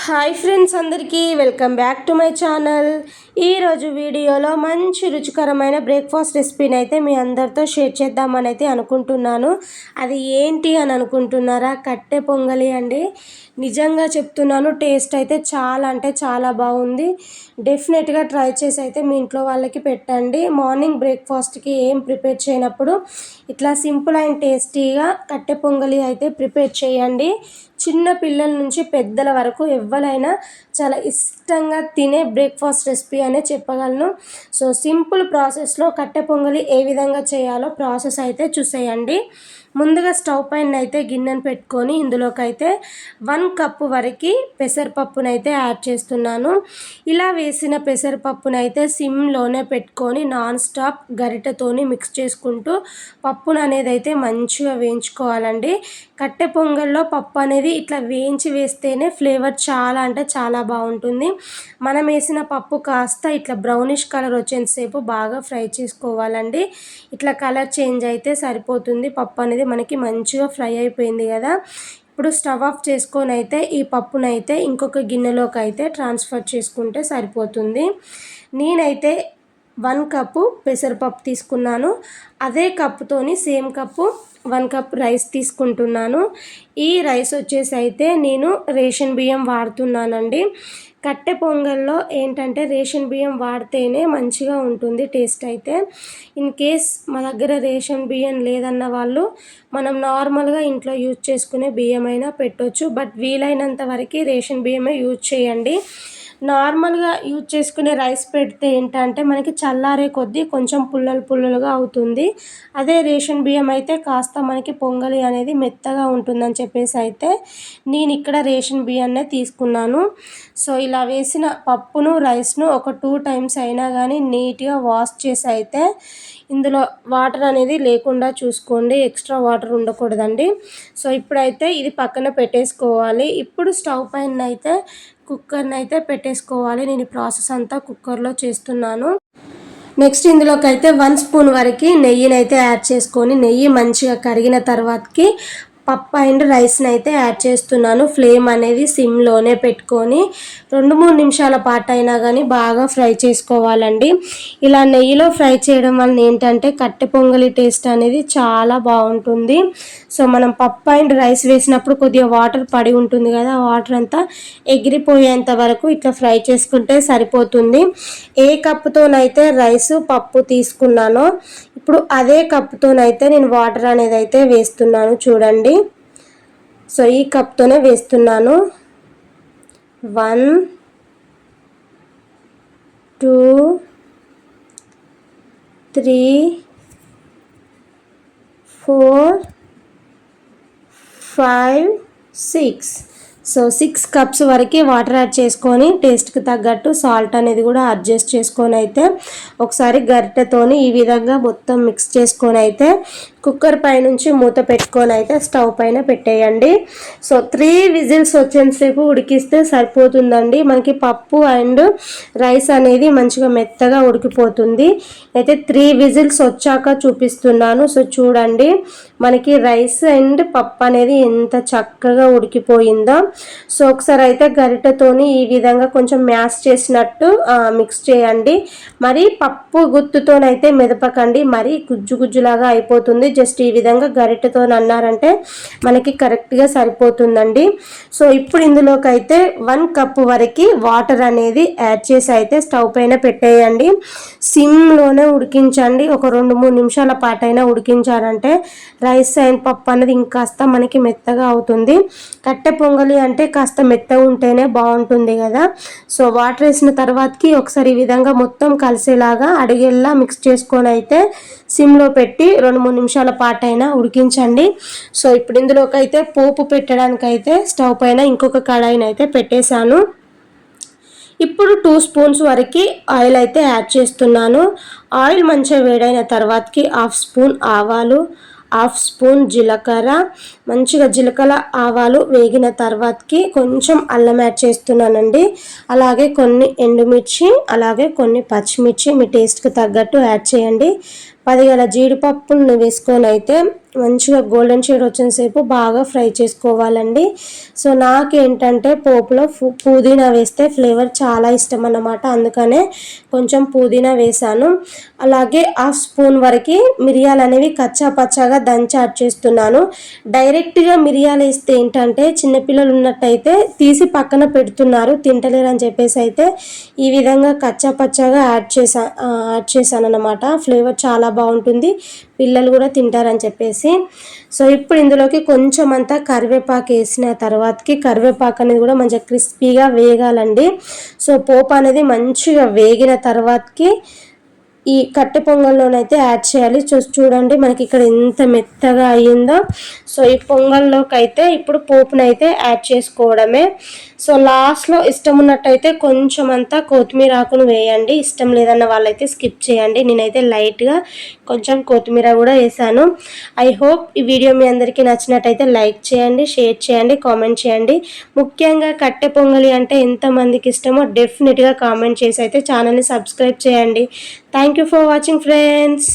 Hi friends, అందరికీ welcome back to my channel. ఈరోజు వీడియోలో మంచి రుచికరమైన బ్రేక్ఫాస్ట్ రెసిపీని అయితే మీ అందరితో షేర్ చేద్దామని అయితే అనుకుంటున్నాను. అది ఏంటి అని అనుకుంటున్నారా? కట్టె పొంగలి అండి. నిజంగా చెప్తున్నాను, టేస్ట్ అయితే చాలా అంటే చాలా బాగుంది. డెఫినెట్గా ట్రై చేసి అయితే మీ ఇంట్లో వాళ్ళకి పెట్టండి. మార్నింగ్ బ్రేక్ఫాస్ట్కి ఏం ప్రిపేర్ చేయనప్పుడు ఇట్లా సింపుల్ అండ్ టేస్టీగా కట్టె పొంగలి అయితే ప్రిపేర్ చేయండి. చిన్న పిల్లల నుంచి పెద్దల వరకు ఎవరైనా చాలా ఇష్టంగా తినే బ్రేక్ఫాస్ట్ రెసిపీ అనే చెప్పగలను. సో సింపుల్ ప్రాసెస్లో కట్టె పొంగలి ఏ విధంగా చేయాలో ప్రాసెస్ అయితే చూసేయండి. ముందుగా స్టవ్ పైన అయితే గిన్నెను పెట్టుకొని ఇందులోకి అయితే 1 కప్పు వరకు పెసరపప్పునైతే యాడ్ చేస్తున్నాను. ఇలా వేసిన పెసరపప్పునైతే సిమ్లోనే పెట్టుకొని నాన్ స్టాప్ గరిటెతోని మిక్స్ చేసుకుంటూ పప్పును అనేది అయితే మంచిగా వేయించుకోవాలండి. కట్టె పొంగల్లో పప్పు అనేది ఇట్లా వేయించి వేస్తేనే ఫ్లేవర్ చాలా అంటే చాలా బాగుంటుంది. మనం వేసిన పప్పు కాస్త ఇట్లా బ్రౌనిష్ కలర్ వచ్చేంతసేపు బాగా ఫ్రై చేసుకోవాలండి. ఇట్లా కలర్ చేంజ్ అయితే సరిపోతుంది. పప్పు అనేది మనకి మంచిగా ఫ్రై అయిపోయింది కదా. ఇప్పుడు స్టవ్ ఆఫ్ చేసుకొని అయితే ఈ పప్పునైతే ఇంకొక గిన్నెలోకి అయితే ట్రాన్స్ఫర్ చేసుకుంటే సరిపోతుంది. నేనైతే 1 కప్పు పెసరపప్పు తీసుకున్నాను. అదే కప్పుతోని సేమ్ కప్పు 1 కప్ రైస్ తీసుకుంటున్నాను. ఈ రైస్ వచ్చేసి అయితే నేను రేషన్ బియ్యం వాడుతున్నానండి. కట్టె పొంగల్లో ఏంటంటే రేషన్ బియ్యం వాడితేనే మంచిగా ఉంటుంది టేస్ట్ అయితే. ఇన్ కేస్ మా దగ్గర రేషన్ బియ్యం లేదన్న వాళ్ళు మనం నార్మల్గా ఇంట్లో యూజ్ చేసుకునే బియ్యం అయినా పెట్టొచ్చు. బట్ వీలైనంత వరకు రేషన్ బియ్యమే యూజ్ చేయండి. నార్మల్గా యూజ్ చేసుకునే రైస్ పెడితే ఏంటంటే మనకి చల్లారే కొద్దీ కొంచెం పుల్లలుగా అవుతుంది. అదే రేషన్ బియ్యం అయితే కాస్త మనకి పొంగలి అనేది మెత్తగా ఉంటుందని చెప్పేసి అయితే నేను ఇక్కడ రేషన్ బియ్యాన్నే తీసుకున్నాను. సో ఇలా వేసిన పప్పును రైస్ను ఒక 2 టైమ్స్ అయినా కానీ నీట్గా వాష్ చేసి అయితే ఇందులో వాటర్ అనేది లేకుండా చూసుకోండి. ఎక్స్ట్రా వాటర్ ఉండకూడదండి. సో ఇప్పుడైతే ఇది పక్కన పెట్టేసుకోవాలి. ఇప్పుడు స్టవ్ పైన అయితే కుక్కర్ని అయితే పెట్టేసుకోవాలి. నేను ఈ ప్రాసెస్ అంతా కుక్కర్లో చేస్తున్నాను. నెక్స్ట్ ఇందులోకి అయితే 1 స్పూన్ వరకు నెయ్యిని అయితే యాడ్ చేసుకొని నెయ్యి మంచిగా కరిగిన తర్వాతకి పప్పు అండ్ రైస్ని అయితే యాడ్ చేస్తున్నాను. ఫ్లేమ్ అనేది సిమ్లోనే పెట్టుకొని 2-3 నిమిషాల పాటు అయినా కానీ బాగా ఫ్రై చేసుకోవాలండి. ఇలా నెయ్యిలో ఫ్రై చేయడం వల్ల ఏంటంటే కట్టె పొంగలి టేస్ట్ అనేది చాలా బాగుంటుంది. సో మనం పప్పు అండ్ రైస్ వేసినప్పుడు కొద్దిగా వాటర్ పడి ఉంటుంది కదా, వాటర్ అంతా ఎగిరిపోయేంత వరకు ఇట్లా ఫ్రై చేసుకుంటే సరిపోతుంది. ఏ కప్పుతోనైతే రైస్ పప్పు తీసుకున్నానో ఇప్పుడు అదే కప్పుతోనైతే నేను వాటర్ అనేది అయితే వేస్తున్నాను చూడండి. సో ఈ కప్తోనే వేస్తున్నాను. 1 2 3 4 5 6. సో 6 కప్స్ వరకు వాటర్ యాడ్ చేసుకొని టేస్ట్కి తగ్గట్టు సాల్ట్ అనేది కూడా అడ్జస్ట్ చేసుకొని అయితే ఒకసారి గరిటెతోని ఈ విధంగా మొత్తం మిక్స్ చేసుకొని అయితే కుక్కర్ పైనుంచి మూత పెట్టుకొని అయితే స్టవ్ పైన పెట్టేయండి. సో 3 విజిల్స్ వచ్చేంతసేపు ఉడికిస్తే సరిపోతుందండి. మనకి పప్పు అండ్ రైస్ అనేది మంచిగా మెత్తగా ఉడికిపోతుంది. అయితే 3 విజిల్స్ వచ్చాక చూపిస్తున్నాను. సో చూడండి మనకి రైస్ అండ్ పప్పు అనేది ఎంత చక్కగా ఉడికిపోయిందో. సో ఒకసారి అయితే గరిటెతోని ఈ విధంగా కొంచెం మ్యాష్ చేసినట్టు మిక్స్ చేయండి. మరి పప్పు గుత్తుతోనైతే మెదపకండి, మరి గుజ్జులాగా అయిపోతుంది. జస్ట్ ఈ విధంగా గరిటెతో అన్నారంటే మనకి కరెక్ట్గా సరిపోతుందండి. సో ఇప్పుడు ఇందులోకి అయితే 1 కప్పు వరకు వాటర్ అనేది యాడ్ చేసి అయితే స్టవ్ పైన పెట్టేయండి. సిమ్లోనే ఉడికించండి. ఒక 2-3 నిమిషాల పాటైనా ఉడికించారంటే రైస్ అండ్ పప్పు అనేది ఇంకాస్త మనకి మెత్తగా అవుతుంది. కట్టె పొంగలి అంటే కాస్త మెత్తగా ఉంటేనే బాగుంటుంది కదా. సో వాటర్ వేసిన తర్వాతకి ఒకసారి ఈ విధంగా మొత్తం కలిసేలాగా అడిగేలా మిక్స్ చేసుకొని అయితే సిమ్లో పెట్టి 2-3 నిమిషాల పాటైనా ఉడికించండి. సో ఇప్పుడు ఇందులోకి అయితే పోపు పెట్టడానికి అయితే స్టవ్ పైన ఇంకొక కడాయిని అయితే పెట్టేశాను. ఇప్పుడు 2 స్పూన్స్ వరకు ఆయిల్ అయితే యాడ్ చేస్తున్నాను. ఆయిల్ మంచిగా వేడైన తర్వాతకి 1/2 స్పూన్ ఆవాలు, 1/2 స్పూన్ జీలకర్ర, మంచిగా జీలకర్ర ఆవాలు వేగిన తర్వాతకి కొంచెం అల్లం యాడ్ చేస్తున్నానండి. అలాగే కొన్ని ఎండుమిర్చి, అలాగే కొన్ని పచ్చిమిర్చి మీ టేస్ట్కి తగ్గట్టు యాడ్ చేయండి. 10 గల జీడిపప్పులను వేసుకొని అయితే మంచిగా గోల్డెన్ షేడ్ వచ్చేసేపు బాగా ఫ్రై చేసుకోవాలండి. సో నాకేంటంటే పోపులో పుదీనా వేస్తే ఫ్లేవర్ చాలా ఇష్టం అన్నమాట, అందుకనే కొంచెం పుదీనా వేసాను. అలాగే హాఫ్ స్పూన్ వరకు మిరియాలు అనేవి కచ్చా పచ్చాగా దంచి యాడ్ చేస్తున్నాను. డైరెక్ట్గా మిరియాలు వేస్తే ఏంటంటే చిన్నపిల్లలు ఉన్నట్టయితే తీసి పక్కన పెడుతున్నారు, తింటలేరు అని చెప్పేసి అయితే ఈ విధంగా కచ్చా పచ్చాగా యాడ్ చేశాను అన్నమాట. ఫ్లేవర్ చాలా బాగుంటుంది, పిల్లలు కూడా తింటారని చెప్పేసి. సో ఇప్పుడు ఇందులోకి కొంచెం అంతా కరివేపాకు వేసిన తర్వాతకి, కరివేపాకు అనేది కూడా మంచిగా క్రిస్పీగా వేగాలండి. సో పోపు అనేది మంచిగా వేగిన తర్వాతకి ఈ కట్టె పొంగల్లోనైతే యాడ్ చేయాలి. చూడండి మనకి ఇక్కడ ఎంత మెత్తగా అయ్యిందో. సో ఈ పొంగల్లోకి అయితే ఇప్పుడు పోపునైతే యాడ్ చేసుకోవడమే. సో లాస్ట్లో ఇష్టం ఉన్నట్టయితే కొంచెం అంతా కొత్తిమీర ఆకును వేయండి, ఇష్టం లేదన్న వాళ్ళైతే స్కిప్ చేయండి. నేనైతే లైట్గా కొంచెం కొత్తిమీర కూడా వేసాను. ఐ హోప్ ఈ వీడియో మీ అందరికీ నచ్చినట్టయితే లైక్ చేయండి, షేర్ చేయండి, కామెంట్ చేయండి. ముఖ్యంగా కట్టె పొంగలి అంటే ఎంతమందికి ఇష్టమో డెఫినెట్గా కామెంట్ చేసి అయితే ఛానల్ని సబ్స్క్రైబ్ చేయండి. Thank you for watching friends.